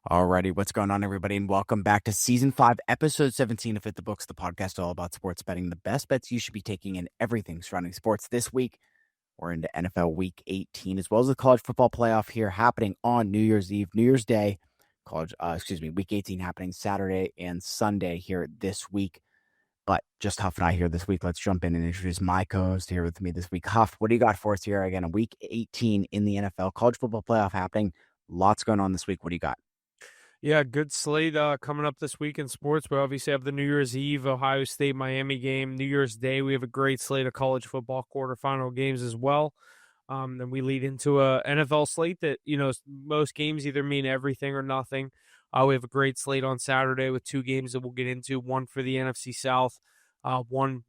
Alrighty, what's going on, everybody, and welcome back to Season 5, Episode 17 of HitTheBooks, the podcast all about sports betting, the best bets you should be taking in everything surrounding sports. This week, we're into NFL Week 18, as well as the college football playoff here happening on New Year's Eve, New Year's Day, Week 18 happening Saturday and Sunday here this week. But just Huff and I here this week. Let's jump in and introduce my co-host here with me this week. Huff, what do you got for us here again? Week 18 in the NFL, college football playoff happening. Lots going on this week. What do you got? Yeah, good slate coming up this week in sports. We obviously have the New Year's Eve Ohio State-Miami game. New Year's Day, we have a great slate of college football quarterfinal games as well. Then we lead into a NFL slate that, most games either mean everything or nothing. We have a great slate on Saturday with two games that we'll get into, one for the NFC South, one,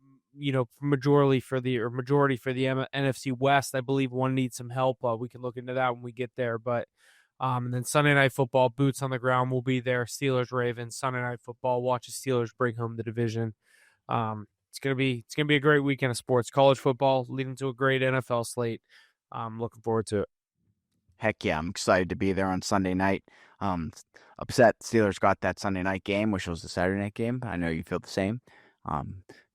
majority for the NFC West. I believe one needs some help. We can look into that when we get there, but and then Sunday Night Football, boots on the ground will be there. Steelers, Ravens, Sunday Night Football. Watch the Steelers bring home the division. It's gonna be a great weekend of sports. College football leading to a great NFL slate. I'm looking forward to it. Heck yeah, I'm excited to be there on Sunday night. Upset Steelers got that Sunday night game, which was the Saturday night game. I know you feel the same.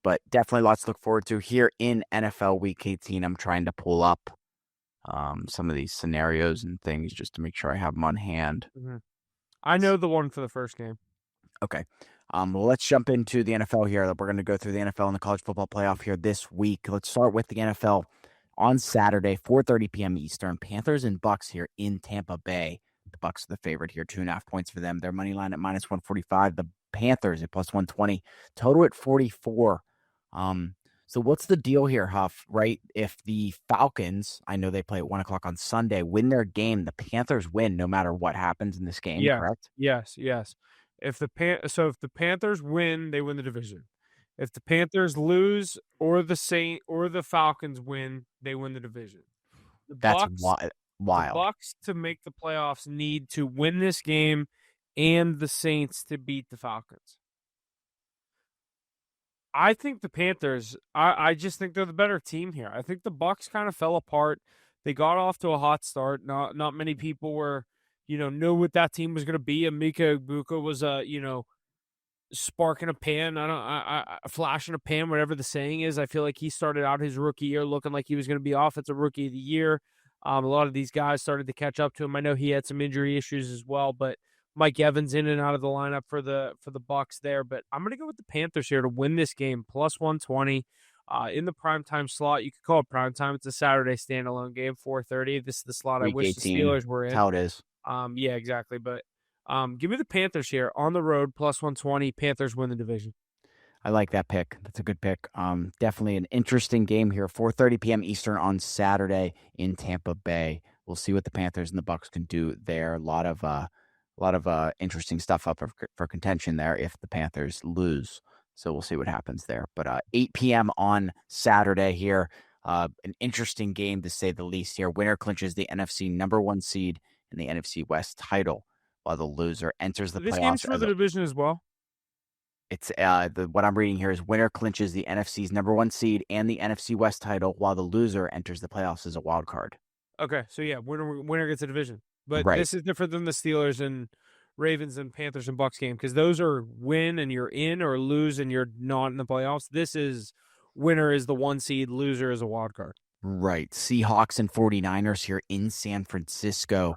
But definitely lots to look forward to here in NFL Week 18. I'm trying to pull up some of these scenarios and things just to make sure I have them on hand. Mm-hmm. I know the one for the first game. Okay. Well, let's jump into the NFL here. We're going to go through the NFL and the college football playoff here this week. Let's start with the NFL on Saturday, 4:30 p.m. Eastern. Panthers and Bucks here in Tampa Bay. The Bucks are the favorite here, 2.5 points for them. Their money line at -145. The Panthers at +120. Total at 44. So what's the deal here, Huff, right? If the Falcons, I know they play at 1 o'clock on Sunday, win their game, the Panthers win no matter what happens in this game, correct? Yes. If the Panthers win, they win the division. If the Panthers lose or the Falcons win, they win the division. That's wild. The Bucks to make the playoffs need to win this game and the Saints to beat the Falcons. I think the Panthers, I just think they're the better team here. I think the Bucks kind of fell apart. They got off to a hot start. Not many people were, knew what that team was going to be. Emeka Egbuka was sparking a pan. Flashing a pan, whatever the saying is. I feel like he started out his rookie year looking like he was going to be offensive rookie of the year. A lot of these guys started to catch up to him. I know he had some injury issues as well, but Mike Evans in and out of the lineup for the Bucks there, but I'm going to go with the Panthers here to win this game, +120 in the primetime slot. You could call it primetime. It's a Saturday standalone game, 4:30. This is the slot Week I wish 18, the Steelers were in. That's how it is. Yeah, exactly. But give me the Panthers here on the road, +120. Panthers win the division. I like that pick. That's a good pick. Definitely an interesting game here, 4:30 p.m. Eastern on Saturday in Tampa Bay. We'll see what the Panthers and the Bucks can do there. A lot of interesting stuff up for contention there if the Panthers lose. So we'll see what happens there. But 8 p.m. on Saturday here, an interesting game to say the least here. Winner clinches the NFC #1 seed in the NFC West title, while the loser enters the playoffs. This game's for the division as well. It's what I'm reading here is winner clinches the NFC's #1 seed and the NFC West title, while the loser enters the playoffs as a wild card. Okay, so yeah, winner gets a division. But Right. This is different than the Steelers and Ravens and Panthers and Bucks game because those are win and you're in, or lose and you're not in the playoffs. This is winner is the 1 seed, loser is a wild card. Right. Seahawks and 49ers here in San Francisco.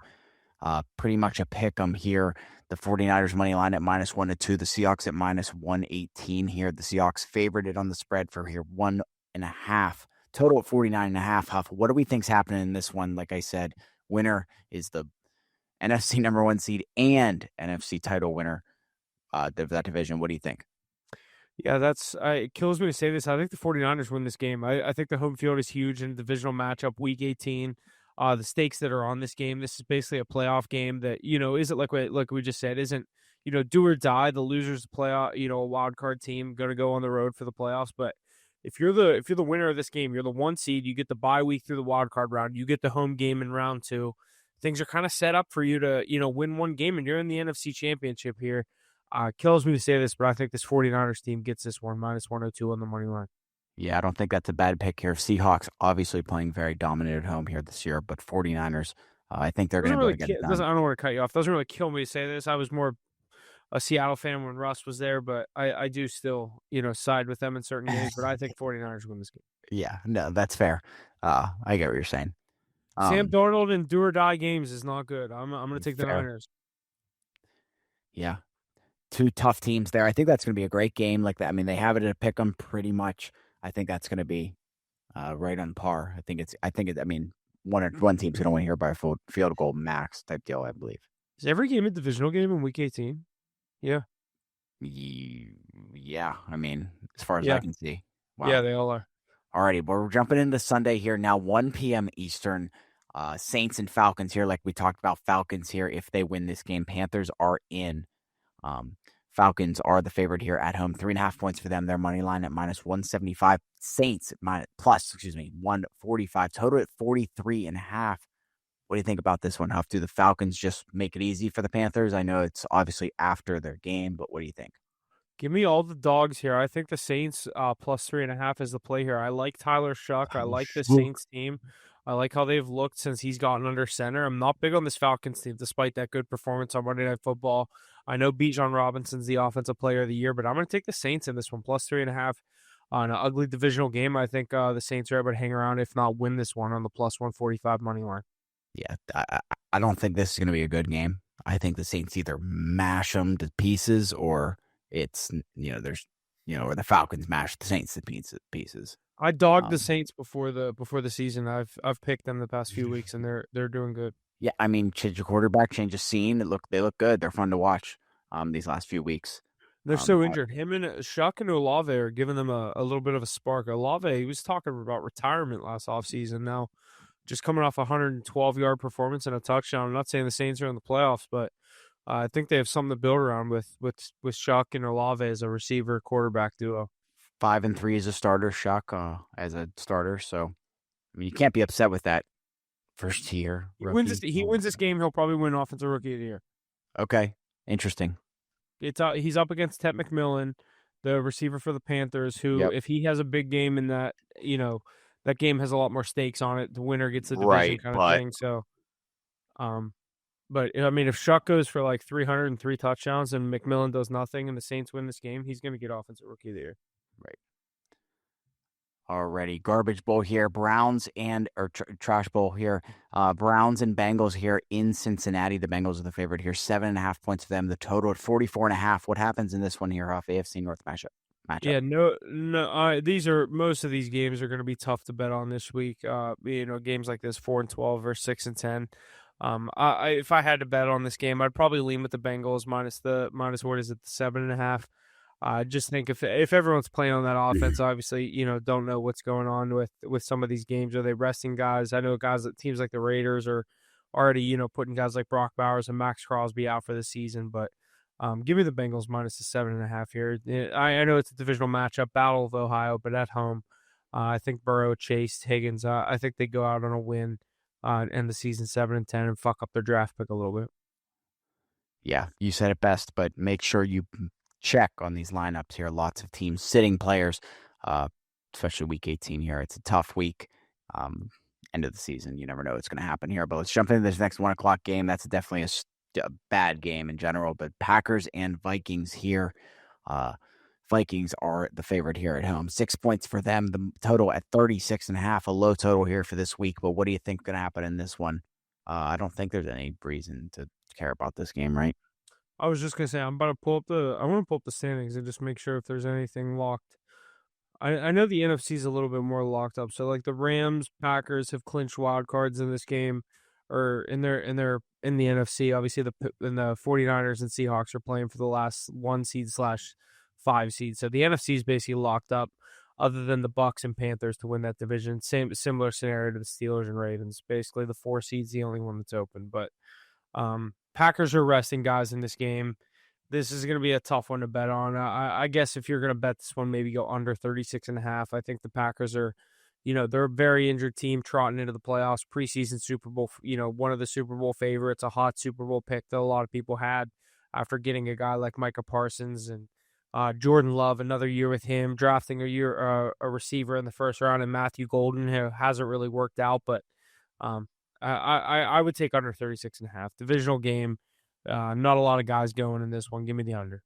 Pretty much a pick 'em here. The 49ers money line at -102. The Seahawks at -118 here. The Seahawks favored it on the spread for here 1.5. Total at 49.5. Huff, what do we think's happening in this one? Like I said, winner is the NFC #1 seed and NFC title winner of that division. What do you think? Yeah, it kills me to say this. I think the 49ers win this game. I think the home field is huge in a divisional matchup, Week 18. The stakes that are on this game, this is basically a playoff game that, isn't like we just said, isn't, do or die. The loser's playoff, a wild card team going to go on the road for the playoffs. But if you're the winner of this game, you're the 1 seed, you get the bye week through the wild card round, you get the home game in round 2. Things are kind of set up for you to, win one game, and you're in the NFC Championship here. Kills me to say this, but I think this 49ers team gets this one, -102 on the money line. Yeah, I don't think that's a bad pick here. Seahawks obviously playing very dominant at home here this year, but 49ers I think they're going Doesn't to be able really to get it doesn't done. I don't want to cut you off. Doesn't really kill me to say this. I was more a Seattle fan when Russ was there, but I do still, side with them in certain games, but I think 49ers win this game. Yeah, no, that's fair. I get what you're saying. Sam Darnold in do or die games is not good. I'm going to take the Fair. Niners. Yeah. Two tough teams there. I think that's going to be a great game like that. I mean, they have it at a pick 'em pretty much. I think that's going to be right on par. I mean, one team's going to win here by a field goal max type deal, I believe. Is every game a divisional game in Week 18? Yeah. Yeah, I mean, as far as I Yeah. can see. Yeah, Wow. they all are. Alrighty, well, we're jumping into Sunday here now, 1 p.m. Eastern. Saints and Falcons here, like we talked about. Falcons here, if they win this game, Panthers are in. Falcons are the favorite here at home. 3.5 points for them. Their money line at -175. Saints plus 145. Total at 43.5. What do you think about this one, Huff? Do the Falcons just make it easy for the Panthers? I know it's obviously after their game, but what do you think? Give me all the dogs here. I think the Saints plus 3.5 is the play here. I like Tyler Shuck. I like the Saints team. I like how they've looked since he's gotten under center. I'm not big on this Falcons team, despite that good performance on Monday Night Football. I know Bijan Robinson's the offensive player of the year, but I'm going to take the Saints in this one, plus 3.5 on an ugly divisional game. I think the Saints are able to hang around, if not win this one on the plus 145 money line. Yeah, I don't think this is going to be a good game. I think the Saints either mash them to pieces or it's, or the Falcons mash the Saints to pieces. I dogged the Saints before the season. I've picked them the past few weeks, and they're doing good. Yeah, I mean, change your quarterback, change the scene. They look good. They're fun to watch. These last few weeks. They're so injured. Him and Shuck and Olave are giving them a little bit of a spark. Olave, he was talking about retirement last offseason. Now, just coming off a 112-yard performance and a touchdown. I'm not saying the Saints are in the playoffs, but I think they have something to build around with Shuck and Olave as a receiver quarterback duo. 5-3 as a starter, Shock as a starter. So, I mean, you can't be upset with that first year rookie. He wins this game. He'll probably win Offensive Rookie of the Year. Okay, interesting. He's up against Ted McMillan, the receiver for the Panthers, who, if he has a big game in that, that game has a lot more stakes on it. The winner gets the division kind of thing. So, but I mean, if Shuck goes for like 303 touchdowns and McMillan does nothing and the Saints win this game, he's going to get Offensive Rookie of the Year. Right. Already garbage bowl here, trash bowl here. Browns and Bengals here in Cincinnati. The Bengals are the favorite here. 7.5 points for them. The total at 44.5. What happens in this one here off AFC North matchup? Yeah, no. Most of these games are going to be tough to bet on this week. Games like this, 4-12 or 6-10. If I had to bet on this game, I'd probably lean with the Bengals minus what is it, the 7.5. I just think if everyone's playing on that offense, obviously, don't know what's going on with some of these games. Are they resting guys? I know teams like the Raiders are already, putting guys like Brock Bowers and Max Crosby out for the season. But give me the Bengals minus the 7.5 here. I know it's a divisional matchup, Battle of Ohio, but at home, I think Burrow, Chase, Higgins, I think they go out on a win end the season 7-10 and fuck up their draft pick a little bit. Yeah, you said it best, but make sure you check on these lineups here. Lots of teams sitting players, especially week 18 here. It's a tough week. End of the season. You never know what's going to happen here. But let's jump into this next 1 o'clock game. That's definitely a bad game in general. But Packers and Vikings here. Vikings are the favorite here at home. 6 points for them. The total at 36.5. A low total here for this week. But what do you think is going to happen in this one? I don't think there's any reason to care about this game, right? I was just gonna say I want to pull up the standings and just make sure if there's anything locked. I know the NFC is a little bit more locked up. So like the Rams, Packers have clinched wild cards in this game, or in the NFC. Obviously the 49ers and Seahawks are playing for the last 1 seed/5 seed. So the NFC is basically locked up, other than the Bucks and Panthers to win that division. Similar scenario to the Steelers and Ravens. Basically the 4 seed's the only one that's open, but. Packers are resting guys in this game. This is going to be a tough one to bet on. I guess if you're going to bet this one, maybe go under 36.5. I think the Packers are, they're a very injured team trotting into the playoffs, preseason Super Bowl, one of the Super Bowl favorites, a hot Super Bowl pick that a lot of people had after getting a guy like Micah Parsons and Jordan Love, another year with him, drafting a receiver in the first round, and Matthew Golden, who hasn't really worked out, but I would take under 36.5. Divisional game. Not a lot of guys going in this one. Give me the under.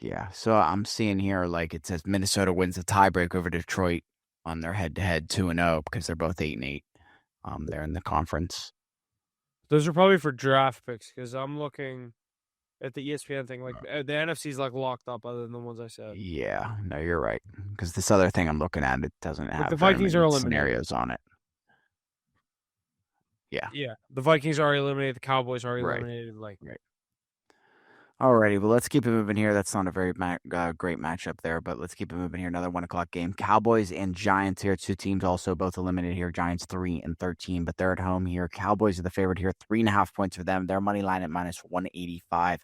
Yeah, so I'm seeing here like it says Minnesota wins the tiebreak over Detroit on their head-to-head 2-0 because they're both 8-8. They're in the conference. Those are probably for draft picks because I'm looking at the ESPN thing. Like the NFC's like locked up, other than the ones I said. Yeah, no, you're right. Because this other thing I'm looking at, it doesn't Like the have very Vikings are many eliminated. scenarios on it. Yeah, Yeah, the Vikings are eliminated. The Cowboys are right, eliminated. Like right. Alrighty, well, let's keep it moving here. That's not a very great matchup there, but let's keep it moving here. Another 1 o'clock game. Cowboys and Giants here. Two teams also both eliminated here. Giants 3-13, but they're at home here. Cowboys are the favorite here. 3.5 points for them. Their money line at -185.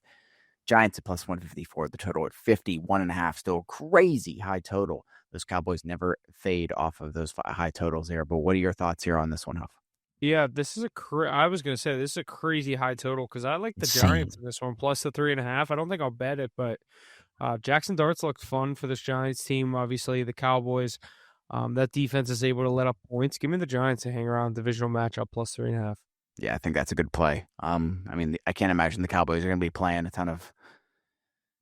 Giants at +154. The total at 51.5. Still crazy high total. Those Cowboys never fade off of those high totals there. But what are your thoughts here on this one, Huff? yeah, this is I was gonna say this is a crazy high total because I like the Insane. Giants in this one plus the 3.5. I don't think I'll bet it, but Jackson Darts looks fun for this Giants team. Obviously, the Cowboys, that defense is able to let up points. Give me the Giants to hang around divisional matchup plus 3.5. Yeah, I think that's a good play. I mean, I can't imagine the Cowboys are going to be playing a ton of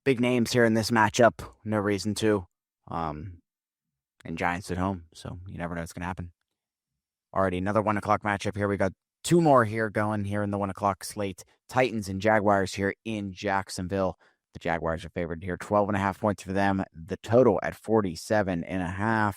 big names here in this matchup. No reason to. And Giants at home, so you never know what's going to happen. Alrighty, another 1 o'clock matchup here. We got two more here going here in the 1 o'clock slate. Titans and Jaguars here in Jacksonville. The Jaguars are favored here. 12.5 points for them. The total at 47.5.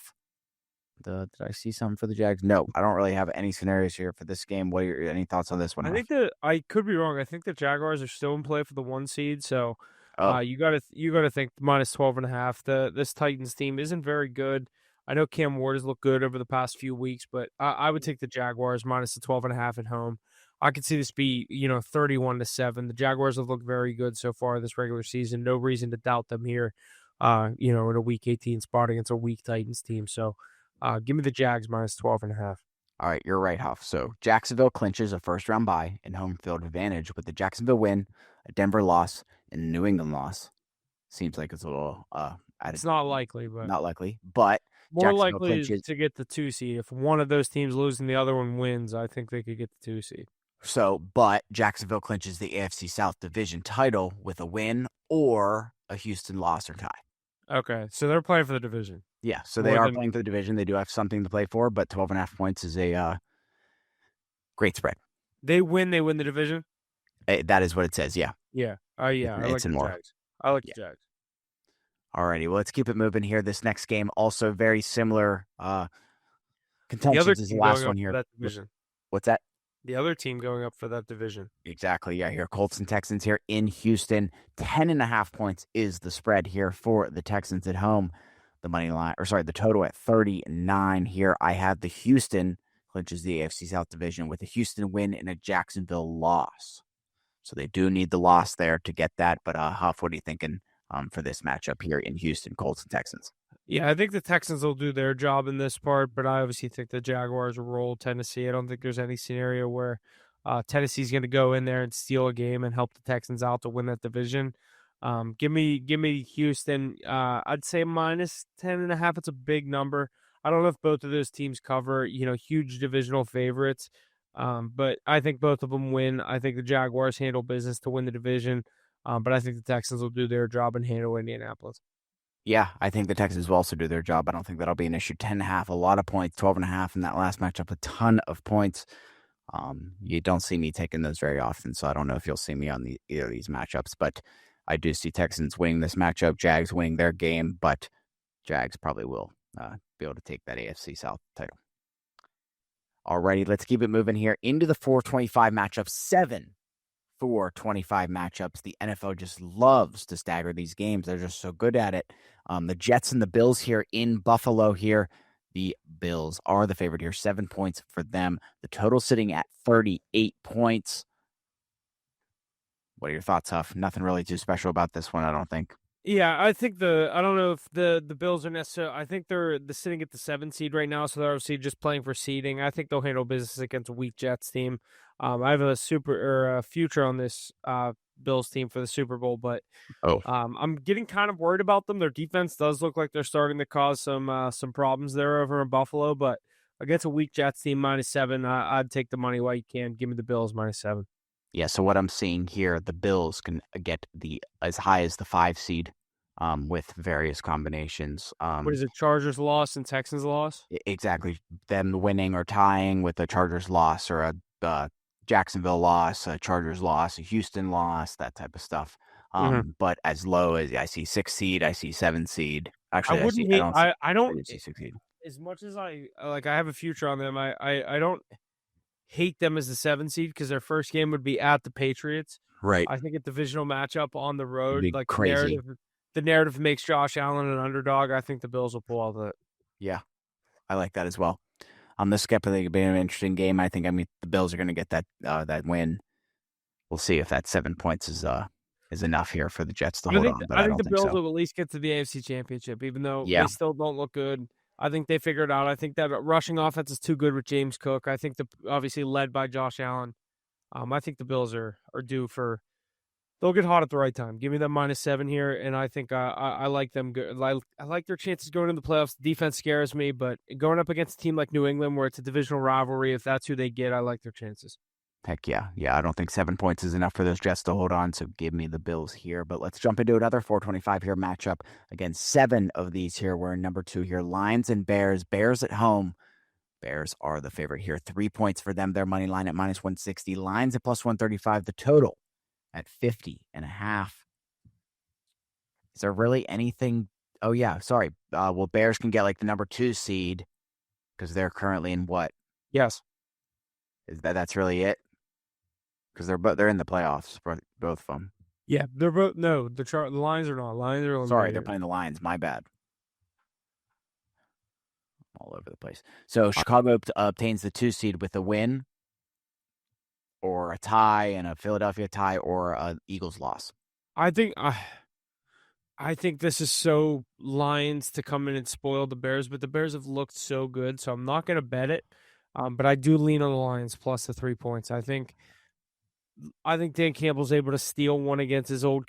Did I see something for the Jags? No, I don't really have any scenarios here for this game. What are your any thoughts on this one, I Huff? think I could be wrong. I think the Jaguars are still in play for the 1 seed. So, Oh, you gotta think -12.5. This Titans team isn't very good. I know Cam Ward has looked good over the past few weeks, but I would take the Jaguars minus the 12.5 at home. I could see this be 31-7. The Jaguars have looked very good so far this regular season. No reason to doubt them here. In a Week 18 spot against a weak Titans team. So, give me the Jags minus 12.5. all right, you're right, Huff. So Jacksonville clinches a first-round bye and home field advantage with the Jacksonville win, a Denver loss, and a New England loss. Seems like it's a little It's not likely, but not likely, but more Jacksonville likely clinches. to get the 2 seed. If one of those teams loses and the other one wins, I think they could get the 2 seed. But Jacksonville clinches the AFC South Division title with a win or a Houston loss or tie. Okay, so they're playing for the division. Yeah, so they are playing for the division. They do have something to play for, but 12.5 points is a great spread. They win the division? That is what it says, yeah. Yeah. Yeah, I like It's the in more. Jags. I like Yeah. the Jags. Alrighty, well, let's keep it moving here. This next game, also very similar The other contentions as the team last going one up for here. that division. What's that? The other team going up for that division. Exactly. Yeah, here. Colts and Texans here in Houston. 10.5 points is the spread here for the Texans at home. The money line, or sorry, the total at 39 here. I have the Houston clinches the AFC South Division with a Houston win and a Jacksonville loss. So they do need the loss there to get that. But Huff, what are you thinking for this matchup here in Houston, Colts and Texans? Yeah, I think the Texans will do their job in this part, but I obviously think the Jaguars will roll Tennessee. I don't think there's any scenario where Tennessee's going to go in there and steal a game and help the Texans out to win that division. Give me Houston. I'd say -10.5. It's a big number. I don't know if both of those teams cover, huge divisional favorites. But I think both of them win. I think the Jaguars handle business to win the division. But I think the Texans will do their job and handle Indianapolis. Yeah, I think the Texans will also do their job. I don't think that'll be an issue. 10.5, a lot of points. 12.5 in that last matchup, a ton of points. You don't see me taking those very often, so I don't know if you'll see me on either of these matchups. But I do see Texans winning this matchup, Jags winning their game, but Jags probably will be able to take that AFC South title. Alrighty, let's keep it moving here into the 425 matchup. 7 425 matchups. The NFL just loves to stagger these games. They're just so good at it. The Jets and the Bills here in Buffalo here. The Bills are the favorite here. 7 points for them. The total sitting at 38 points. What are your thoughts, Huff? Nothing really too special about this one, I don't think. Yeah, I think I don't know if the Bills are necessarily. I think they're sitting at the 7 seed right now, so they're obviously just playing for seeding. I think they'll handle business against a weak Jets team. I have a future on this Bills team for the Super Bowl, but I'm getting kind of worried about them. Their defense does look like they're starting to cause some problems there over in Buffalo, but against a weak Jets team, -7. I'd take the money while you can. Give me the Bills -7. Yeah, so what I'm seeing here, the Bills can get as high as the 5 seed with various combinations. What is it? Chargers loss and Texans loss? Exactly. Them winning or tying with a Chargers loss or a Jacksonville loss, a Chargers loss, a Houston loss, that type of stuff. Mm-hmm. But as low as I see 6 seed, I see 7 seed. I Actually, wouldn't I hate. don't see I don't. I do see 6 seed. As much as I have a future on them. I don't hate them as the 7 seed because their first game would be at the Patriots. Right. I think a divisional matchup on the It'd road, be like crazy. the narrative makes Josh Allen an underdog. I think the Bills will pull out of it. Yeah. I like that as well. This is going to be an interesting game. I think the Bills are going to get that win. We'll see if that 7 points is enough here for the Jets to hold on, but I I think don't the think Bills so. will at least get to the AFC Championship, even though Yeah. they still don't look good. I think they figured it out. I think that rushing offense is too good with James Cook. I think obviously led by Josh Allen. I think the Bills are due for. They'll get hot at the right time. Give me them -7 here, and I think I like them. I like their chances going into the playoffs. The defense scares me, but going up against a team like New England, where it's a divisional rivalry, if that's who they get, I like their chances. Heck yeah. Yeah, I don't think 7 points is enough for those Jets to hold on, so give me the Bills here. But let's jump into another 425 here matchup. Again, 7 of these here. We're in number 2 here. Lions and Bears. Bears at home. Bears are the favorite here. 3 points for them. Their money line at -160. Lions at +135. The total at 50.5. Is there really anything? Oh, yeah. Sorry. Well, Bears can get like the number 2 seed because they're currently in what? Yes. That's really it? Because they're in the playoffs, both of them. Yeah, they're both the Lions are not. Lions are eliminated. Sorry, they're playing the Lions. My bad. All over the place. So Chicago obtains the 2 seed with a win or a tie and a Philadelphia tie or a Eagles loss. I think this is so Lions to come in and spoil the Bears, but the Bears have looked so good, so I'm not going to bet it. But I do lean on the Lions plus the 3 points. I think Dan Campbell's able to steal one against his old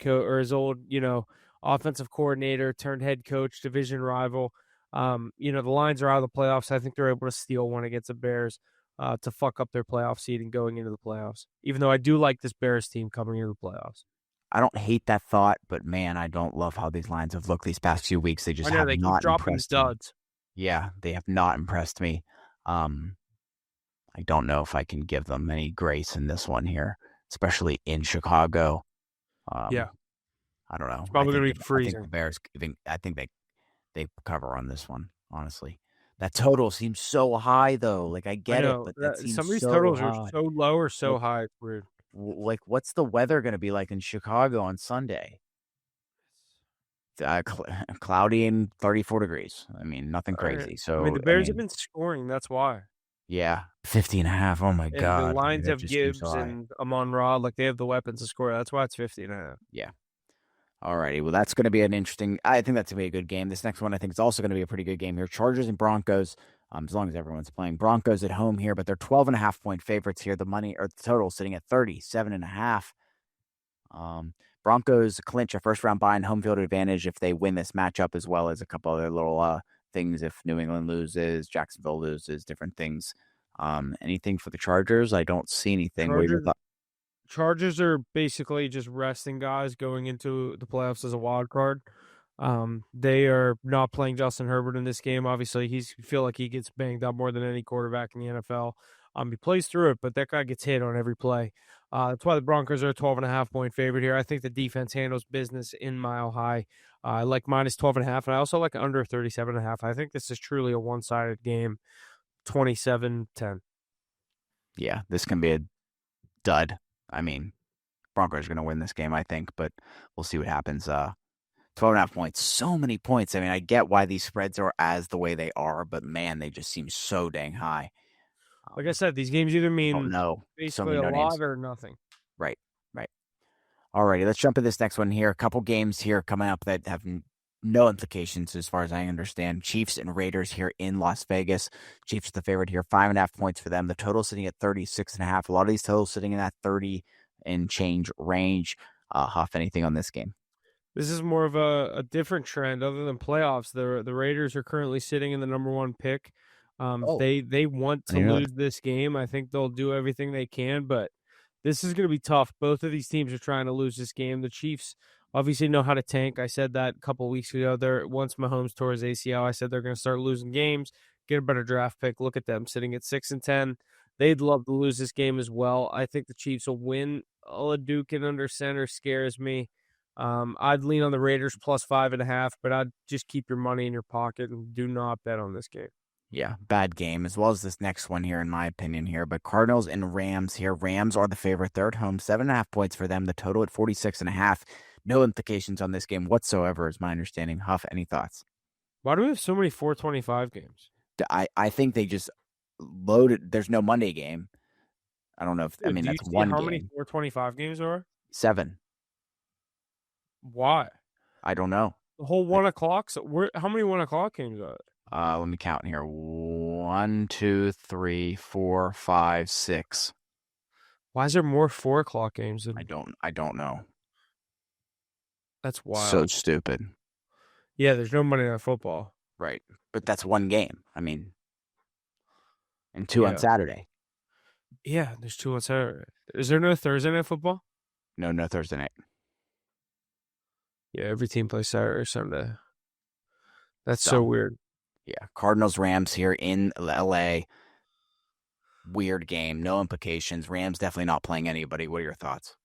offensive coordinator turned head coach, division rival. The Lions are out of the playoffs. I think they're able to steal one against the Bears to fuck up their playoff seeding going into the playoffs. Even though I do like this Bears team coming into the playoffs. I don't hate that thought, but man, I don't love how these Lions have looked these past few weeks. They just have they not keep dropping impressed duds. me. Yeah, they have not impressed me. I don't know if I can give them any grace in this one here, especially in Chicago. Yeah. I don't know. It's probably going to be freezing. I think the Bears, I think they cover on this one, honestly. That total seems so high, though. Like, I get it, but that seems some of these so totals high. are so low or so high. It's weird. Like, what's the weather going to be like in Chicago on Sunday? Cloudy and 34 degrees. I mean, nothing crazy. So the Bears have been scoring. That's why. Yeah, 50.5. Oh my god! The Lions have Gibbs so and Amon-Ra. Like they have the weapons to score. That's why it's 50.5. Yeah. Alrighty. Well, that's going to be an interesting. I think that's going to be a good game. This next one, I think, is also going to be a pretty good game here. Chargers and Broncos. As long as everyone's playing. Broncos at home here, but they're 12.5-point favorites here. The money or the total sitting at 37.5. Broncos clinch a first-round bye and home field advantage if they win this matchup, as well as a couple other little things. If New England loses, Jacksonville loses, different things. Anything for the Chargers? I don't see anything. Chargers are basically just resting guys going into the playoffs as a wild card. They are not playing Justin Herbert in this game. Obviously, feel like he gets banged up more than any quarterback in the NFL. He plays through it, but that guy gets hit on every play. That's why the Broncos are a 12.5-point favorite here. I think the defense handles business in Mile High. I like minus 12.5, and I also like under 37.5. I think this is truly a one-sided game, 27-10. Yeah, this can be a dud. I mean, Broncos are going to win this game, I think, but we'll see what happens. 12.5 points, so many points. I mean, I get why these spreads are as the way they are, but man, they just seem so dang high. Like I said, these games either mean basically a lot or nothing. Right. Alrighty, let's jump to this next one here. A couple games here coming up that have no implications as far as I understand. Chiefs and Raiders here in Las Vegas. Chiefs are the favorite here, 5.5 points for them. The total sitting at 36.5. A lot of these totals sitting in that 30 and change range. Huff, anything on this game? This is more of a different trend other than playoffs. The Raiders are currently sitting in the number 1 pick. Oh, They want I to didn't know that. lose this game. I think they'll do everything they can, but this is going to be tough. Both of these teams are trying to lose this game. The Chiefs obviously know how to tank. I said that a couple of weeks ago. They're once Mahomes tore his ACL, I said they're going to start losing games, get a better draft pick. Look at them sitting at 6-10. They'd love to lose this game as well. I think the Chiefs will win. Oladukin under center scares me. I'd lean on the Raiders plus 5.5, but I'd just keep your money in your pocket and do not bet on this game. Yeah, bad game, as well as this next one here, in my opinion here. But Cardinals and Rams here. Rams are the favorite. They're at home, 7.5 points for them. The total at 46.5. No implications on this game whatsoever, is my understanding. Huff, any thoughts? Why do we have so many 425 games? I think they just loaded. There's no Monday game. I don't know if, I Dude, mean, do you that's see one how many game. 425 games there are? 7. Why? I don't know. The whole 1 o'clock. So how many 1 o'clock games are there? Let me count here. 1, 2, 3, 4, 5, 6. Why is there more 4 o'clock games I than don't know. that's So wild? stupid. Yeah, there's no Monday Night Football. Right. But that's one game. I mean, and 2 on Yeah, Saturday. yeah. There's 2 on Saturday. Is there no Thursday Night Football? No Thursday night. Yeah, every team plays Saturday or Sunday. That's so So, weird. yeah. Cardinals, Rams here in LA. Weird game. No implications. Rams definitely not playing anybody. What are your thoughts?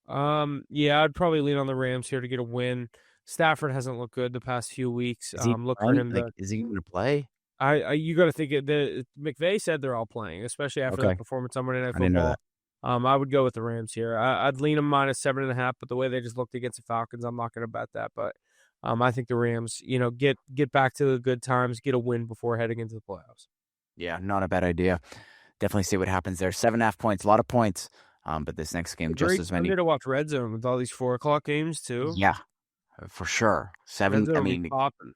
Yeah, I'd probably lean on the Rams here to get a win. Stafford hasn't looked good the past few weeks. Is he Look for playing? him Like, to. is he going to play? You got to think the McVay said they're all playing, especially after that Okay. performance on Monday Night I didn't know Football. that. I would go with the Rams here. I'd lean them minus 7.5, but the way they just looked against the Falcons, I'm not going to bet that. But I think the Rams, get back to the good times, get a win before heading into the playoffs. Yeah, not a bad idea. Definitely see what happens there. 7.5 points, a lot of points. But this next A game, just great as many. Sunday to watch Red Zone with all these 4 o'clock games too. Yeah, for sure. Red 7. Zone I will be mean, popping.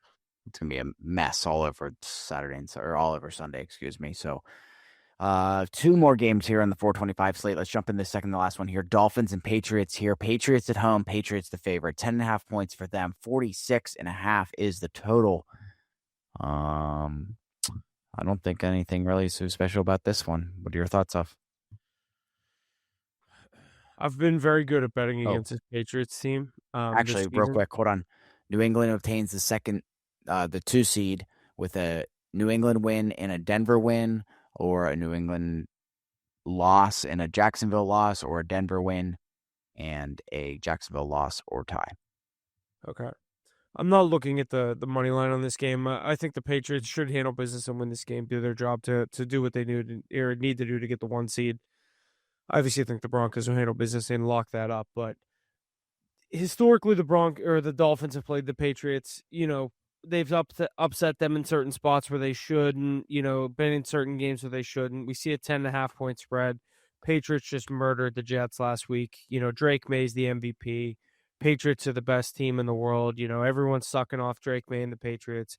it's gonna be a mess all over Saturday or all over Sunday. Excuse me. So, 2 more games here on the 425 slate. Let's jump in the second to last one here. Dolphins and Patriots here. Patriots at home. Patriots the favorite. 10.5 points for them. 46.5 is the total. I don't think anything really so special about this one. What are your thoughts, of? I've been very good at betting Oh, against this Patriots team this actually, real season. quick, hold on. New England obtains the 2 seed with a New England win and a Denver win, or a New England loss and a Jacksonville loss, or a Denver win and a Jacksonville loss or tie. Okay. I'm not looking at the money line on this game. I think the Patriots should handle business and win this game, do their job to do what they need to do to get the 1 seed. I obviously think the Broncos will handle business and lock that up, but historically the Dolphins have played the Patriots, they've upset them in certain spots where they shouldn't, been in certain games where they shouldn't. We see a 10.5 point spread. Patriots just murdered the Jets last week. Drake May's the MVP. Patriots are the best team in the world. Everyone's sucking off Drake May and the Patriots.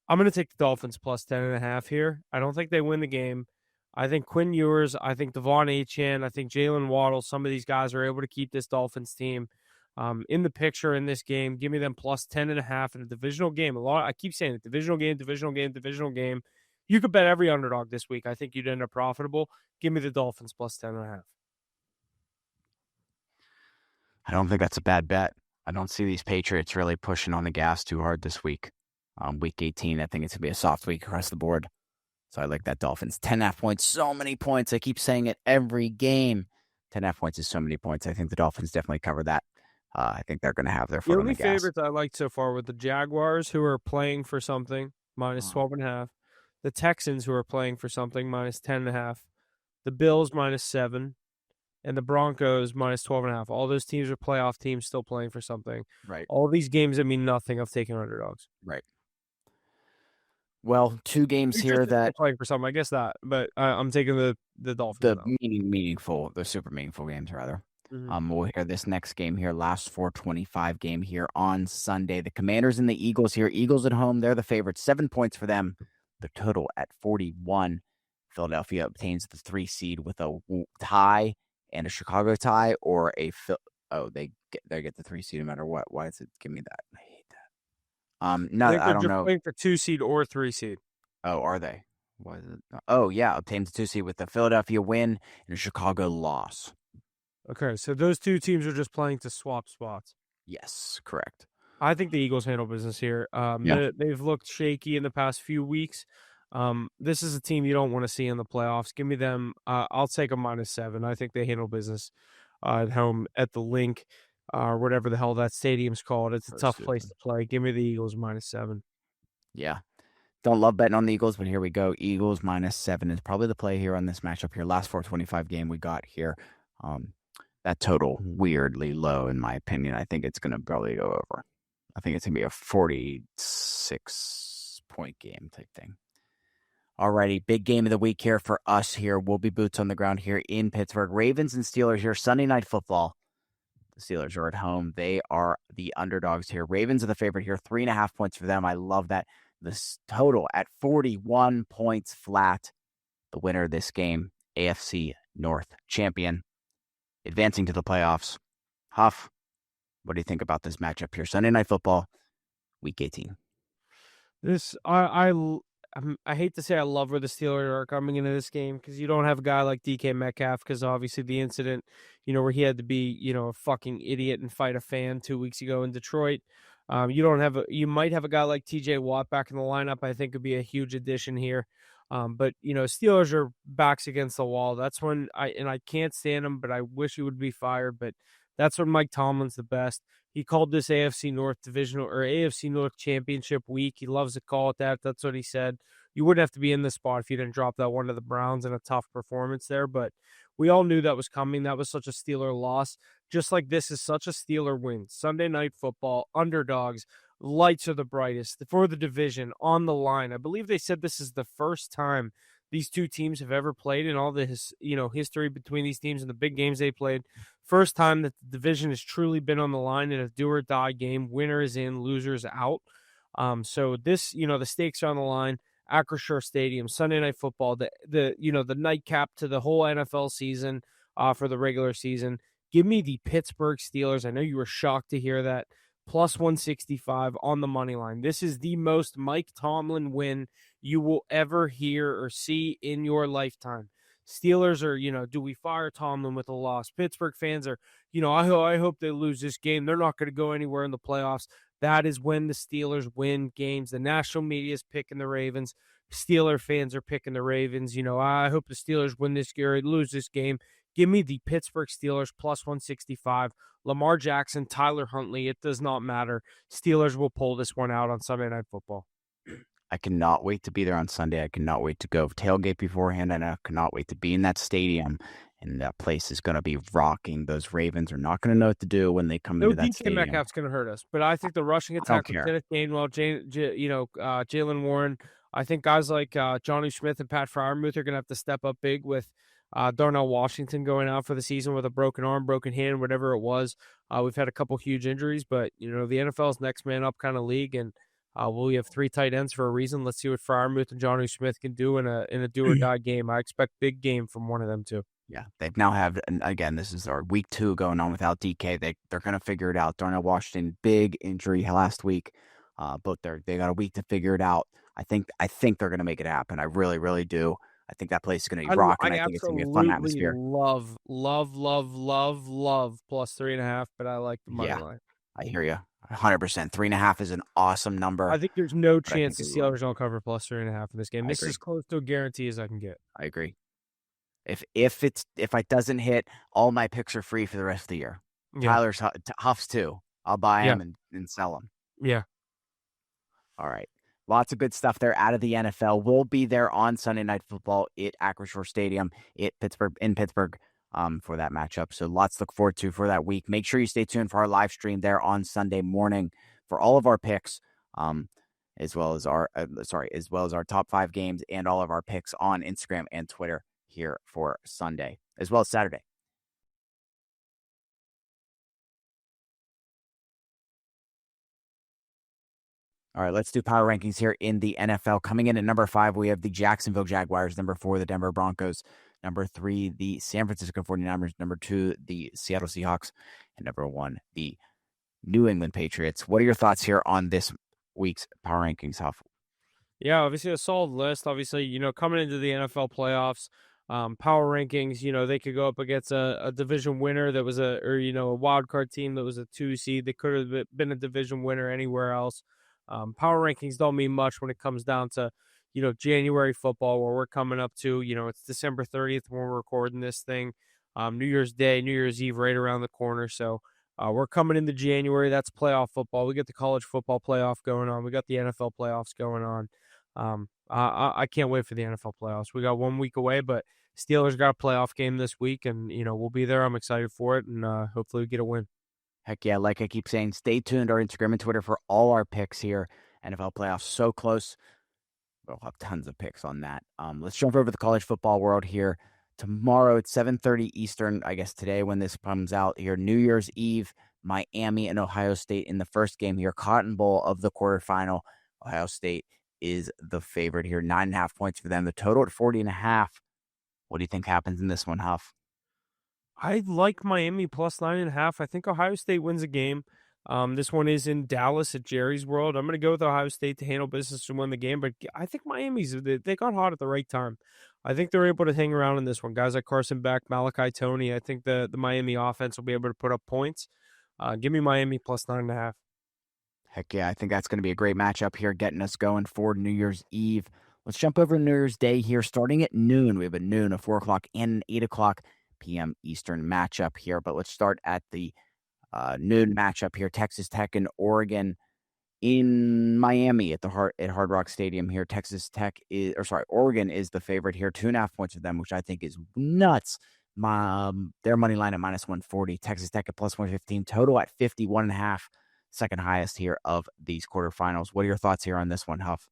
I'm going to take the Dolphins plus 10.5 here. I don't think they win the game. I think Quinn Ewers, I think Devon Achane, I think Jalen Waddle, some of these guys are able to keep this Dolphins team in the picture in this game. Give me them plus 10.5 in a divisional game. I keep saying it, divisional game, divisional game, divisional game. You could bet every underdog this week. I think you'd end up profitable. Give me the Dolphins plus 10.5. I don't think that's a bad bet. I don't see these Patriots really pushing on the gas too hard this week. Week 18, I think it's going to be a soft week across the board. So I like that Dolphins. 10.5 points, so many points. I keep saying it every game. 10.5 points is so many points. I think the Dolphins definitely cover that. I think they're going to have their The foot on only the gas. favorites I liked so far were the Jaguars, who are playing for something, minus 12.5. The Texans, who are playing for something, minus 10.5. The Bills, minus 7. And the Broncos, minus 12.5. All those teams are playoff teams still playing for something. Right. All these games that mean nothing, I've taken underdogs. Right. Well, 2 games here Patriots are still that playing for something, I guess that. But I'm taking the Dolphins, though. the super meaningful games, rather. Mm-hmm. We'll hear this next game here, last 425 game here on Sunday. The Commanders and the Eagles here. Eagles at home, they're the favorites. 7 points for them. The total at 41. Philadelphia obtains the 3 seed with a tie and a Chicago tie, or they get the 3 seed no matter what. Why does it give me that? I hate that. I No, think I they're don't just know. playing for 2 seed or 3 seed. Oh, are they? Was it? Oh, yeah, obtained the 2 seed with the Philadelphia win and a Chicago loss. Okay, so those two teams are just playing to swap spots. Yes, correct. I think the Eagles handle business here. Yeah. They've looked shaky in the past few weeks. This is a team you don't want to see in the playoffs. Give me them. I'll take a -7. I think they handle business at home at the Link, or whatever the hell that stadium's called. It's a tough place Postseason. to play. Give me the Eagles -7. Yeah. Don't love betting on the Eagles, but here we go. Eagles -7 is probably the play here on this matchup here. Last 425 game we got here. That total weirdly low in my opinion. I think it's going to probably go over. I think it's going to be a 46-point game type thing. Alrighty, big game of the week here for us here. We'll be boots on the ground here in Pittsburgh. Ravens and Steelers here, Sunday Night Football. The Steelers are at home. They are the underdogs here. Ravens are the favorite here. 3.5 points for them. I love that. This total at 41 points flat. The winner of this game, AFC North champion, advancing to the playoffs. Huff, what do you think about this matchup here? Sunday Night Football, Week 18. I hate to say I love where the Steelers are coming into this game because you don't have a guy like DK Metcalf because obviously the incident, where he had to be, a fucking idiot and fight a fan 2 weeks ago in Detroit. You might have a guy like TJ Watt back in the lineup. I think would be a huge addition here. But Steelers are backs against the wall. That's when I can't stand him, but I wish he would be fired. But that's when Mike Tomlin's the best. He called this AFC North divisional or AFC North championship week. He loves to call it that. That's what he said. You wouldn't have to be in this spot if you didn't drop that one to the Browns in a tough performance there. But we all knew that was coming. That was such a Steeler loss. Just like this is such a Steeler win. Sunday Night Football, underdogs, lights are the brightest for the division on the line. I believe they said this is the first time these two teams have ever played in all the history between these teams and the big games they played. First time that the division has truly been on the line in a do or die game. Winner is in, losers out. So this, the stakes are on the line. Acrisure Stadium, Sunday Night Football, the nightcap to the whole NFL season for the regular season. Give me the Pittsburgh Steelers. I know you were shocked to hear that. Plus 165 on the money line. This is the most Mike Tomlin win you will ever hear or see in your lifetime. Steelers are, do we fire Tomlin with a loss? Pittsburgh fans are, I hope they lose this game. They're not going to go anywhere in the playoffs. That is when the Steelers win games. The national media is picking the Ravens. Steeler fans are picking the Ravens. I hope the Steelers win this game or lose this game. Give me the Pittsburgh Steelers plus 165. Lamar Jackson, Tyler Huntley, it does not matter. Steelers will pull this one out on Sunday Night Football. I cannot wait to be there on Sunday. I cannot wait to go tailgate beforehand, and I cannot wait to be in that stadium. And that place is going to be rocking. Those Ravens are not going to know what to do when they come into that DK stadium. Metcalf's going to hurt us, but I think the rushing attack with Kenneth Gainwell, Jalen Warren, I think guys like Johnny Smith and Pat Freiermuth are going to have to step up big with Darnell Washington going out for the season with a broken arm, broken hand, whatever it was. We've had a couple huge injuries, but, the NFL's next man up kind of league, and we have three tight ends for a reason. Let's see what Freiermuth and Johnny Smith can do in a do-or-die game. I expect big game from one of them, too. Yeah, they've now have, and again, this is our week 2 going on without DK. They're going to figure it out. Darnell Washington, big injury last week, but they got a week to figure it out. I think they're going to make it happen. I really, really do. I think that place is going to be rocking. I think it's going to be a fun atmosphere. Love plus 3.5, but I like the money line. I hear you. 100%. 3.5 is an awesome number. I think there's no chance the Steelers don't cover plus 3.5 in this game. This is as close to a guarantee as I can get. I agree. If it doesn't hit, all my picks are free for the rest of the year. Yeah. Tyler's Huff's too. I'll buy them and sell them. Yeah. All right. Lots of good stuff there out of the NFL. We'll be there on Sunday Night Football at Acrisure Stadium in Pittsburgh for that matchup. So lots to look forward to for that week. Make sure you stay tuned for our live stream there on Sunday morning for all of our picks, as well as our top 5 games and all of our picks on Instagram and Twitter here for Sunday, as well as Saturday. All right, let's do power rankings here in the NFL. Coming in at number 5, we have the Jacksonville Jaguars. Number 4, the Denver Broncos. Number 3, the San Francisco 49ers. Number 2, the Seattle Seahawks. And number 1, the New England Patriots. What are your thoughts here on this week's power rankings, Huff? Yeah, obviously a solid list. Obviously, coming into the NFL playoffs, power rankings, they could go up against a division winner that was a wild card team that was a 2 seed. They could have been a division winner anywhere else. Power rankings don't mean much when it comes down to, January football, where we're coming up to, it's December 30th when we're recording this thing. New Year's Day, New Year's Eve right around the corner. So, we're coming into January. That's playoff football. We get the college football playoff going on. We got the NFL playoffs going on. I can't wait for the NFL playoffs. We got 1 week away, but Steelers got a playoff game this week, and we'll be there. I'm excited for it, and hopefully we get a win. Heck yeah, like I keep saying, stay tuned to our Instagram and Twitter for all our picks here. NFL playoffs so close. We'll have tons of picks on that. Let's jump over to the college football world here. Tomorrow at 7:30 Eastern, I guess today when this comes out here, New Year's Eve, Miami and Ohio State in the first game here, Cotton Bowl of the quarterfinal. Ohio State is the favorite here, 9.5 points for them. The total at 40.5. What do you think happens in this one, Huff? I like Miami plus 9.5. I think Ohio State wins a game. This one is in Dallas at Jerry's World. I'm going to go with Ohio State to handle business and win the game, but I think they got hot at the right time. I think they're able to hang around in this one. Guys like Carson Beck, Malachi Tony. I think the Miami offense will be able to put up points. Give me Miami plus 9.5. Heck yeah, I think that's going to be a great matchup here, getting us going for New Year's Eve. Let's jump over to New Year's Day here, starting at noon. We have a noon, a 4 o'clock, and an 8 o'clock p.m. Eastern matchup here. But let's start at the noon matchup here. Texas Tech and Oregon in Miami at Hard Rock Stadium here. Oregon is the favorite here. 2.5 points for them, which I think is nuts. Their money line at minus 140. Texas Tech at plus 115. Total at 51.5. Second highest here of these quarterfinals. What are your thoughts here on this one, Huff?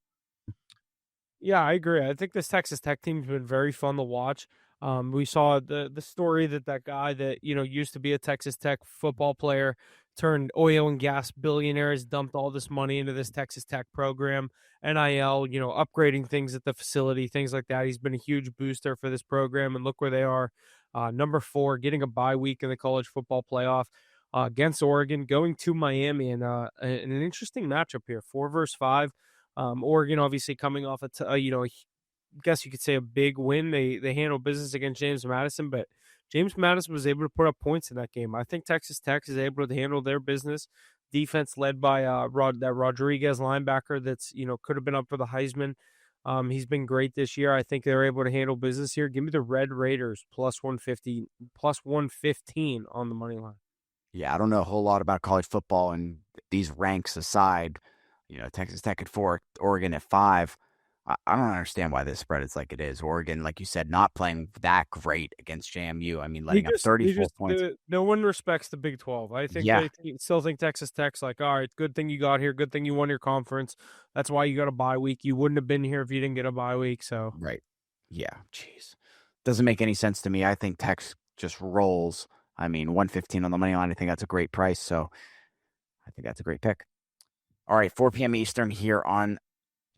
Yeah, I agree. I think this Texas Tech team's been very fun to watch. We saw the story that guy that used to be a Texas Tech football player turned oil and gas billionaire, has dumped all this money into this Texas Tech program, NIL, upgrading things at the facility, things like that. He's been a huge booster for this program, and look where they are, number 4, getting a bye week in the college football playoff against Oregon, going to Miami, and an interesting matchup here, 4 versus 5. Oregon obviously coming off I guess you could say a big win. They handled business against James Madison, but James Madison was able to put up points in that game. I think Texas Tech is able to handle their business. Defense led by that Rodriguez linebacker that's could have been up for the Heisman. He's been great this year. I think they're able to handle business here. Give me the Red Raiders plus 150, plus 115 on the money line. Yeah, I don't know a whole lot about college football, and these ranks aside, Texas Tech at 4, Oregon at 5. I don't understand why this spread is like it is. Oregon, like you said, not playing that great against JMU. I mean, letting up 34 points. No one respects the Big 12. I think Yeah, still think Texas Tech's like, all right, good thing you got here. Good thing you won your conference. That's why you got a bye week. You wouldn't have been here if you didn't get a bye week. So right. Yeah, jeez. Doesn't make any sense to me. I think Tex just rolls. I mean, 115 on the money line. I think that's a great price. So I think that's a great pick. All right, 4 p.m. Eastern here on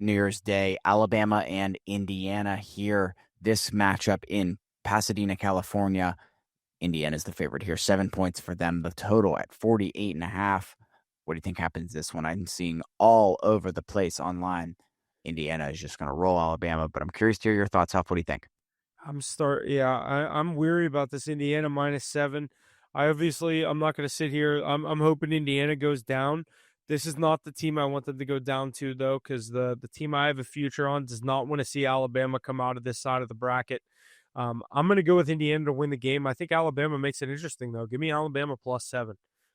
New Year's Day, Alabama and Indiana here. This matchup in Pasadena, California. Indiana's the favorite here. 7 points for them. The total at 48.5. What do you think happens this one? I'm seeing all over the place online. Indiana is just going to roll Alabama, but I'm curious to hear your thoughts, Huff. What do you think? I'm weary about this Indiana -7. I'm not going to sit here. I'm hoping Indiana goes down. This is not the team I want them to go down to, though, because the team I have a future on does not want to see Alabama come out of this side of the bracket. I'm going to go with Indiana to win the game. I think Alabama makes it interesting, though. Give me Alabama +7,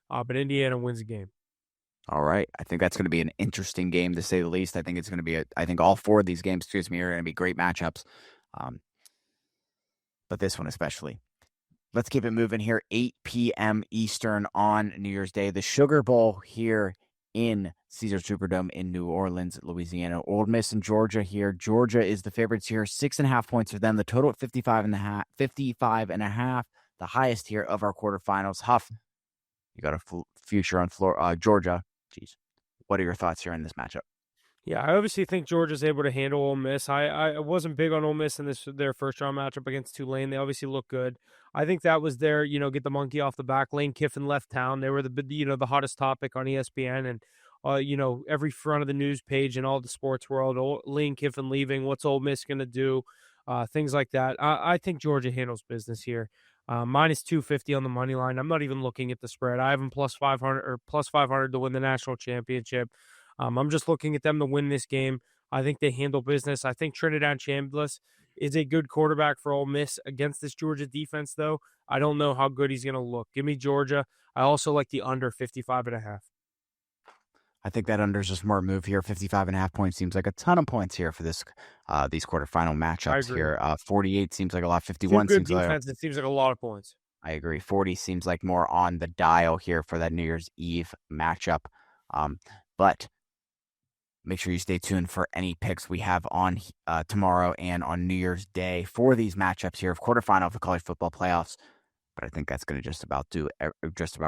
but Indiana wins the game. All right. I think that's going to be an interesting game, to say the least. I think it's going to be I think all 4 of these games, are going to be great matchups. But this one especially. Let's keep it moving here. 8 p.m. Eastern on New Year's Day. The Sugar Bowl here in Caesars Superdome in New Orleans, Louisiana. Ole Miss and Georgia here. Georgia is the favorites here. 6.5 points for them. The total at 55.5. The highest here of our quarterfinals. Huff, you got a future on Georgia. Jeez. What are your thoughts here in this matchup? Yeah, I obviously think Georgia's able to handle Ole Miss. I wasn't big on Ole Miss in their first round matchup against Tulane. They obviously look good. I think that was get the monkey off the back. Lane Kiffin left town. They were the hottest topic on ESPN, and every front of the news page in all the sports world. Lane Kiffin leaving. What's Ole Miss going to do? Things like that. I think Georgia handles business here. Minus 250 on the money line. I'm not even looking at the spread. I have them plus 500 or plus 500 to win the national championship. I'm just looking at them to win this game. I think they handle business. I think Trinidad Chambliss is a good quarterback for Ole Miss against this Georgia defense, though. I don't know how good he's going to look. Give me Georgia. I also like the under 55.5. I think that under is a smart move here. 55.5 points seems like a ton of points here for these quarterfinal I matchups agree. here. 48 seems like a lot. Two 51 good seems like defense. It seems like a lot of points. I agree. 40 seems like more on the dial here for that New Year's Eve matchup. But make sure you stay tuned for any picks we have on tomorrow and on New Year's Day for these matchups here of quarterfinal of the college football playoffs. But I think that's going to just about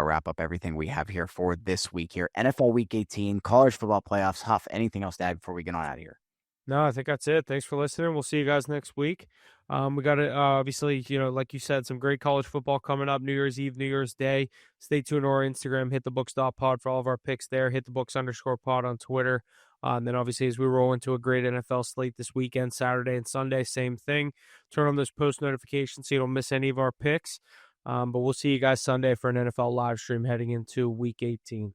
wrap up everything we have here for this week here. NFL Week 18, college football playoffs. Huff, anything else to add before we get on out of here? No, I think that's it. Thanks for listening. We'll see you guys next week. We got to obviously, like you said, some great college football coming up. New Year's Eve, New Year's Day. Stay tuned to our Instagram, HitTheBooks.pod for all of our picks there. HitTheBooks_pod on Twitter. And then obviously, as we roll into a great NFL slate this weekend, Saturday and Sunday, same thing. Turn on those post notifications so you don't miss any of our picks. But we'll see you guys Sunday for an NFL live stream heading into Week 18.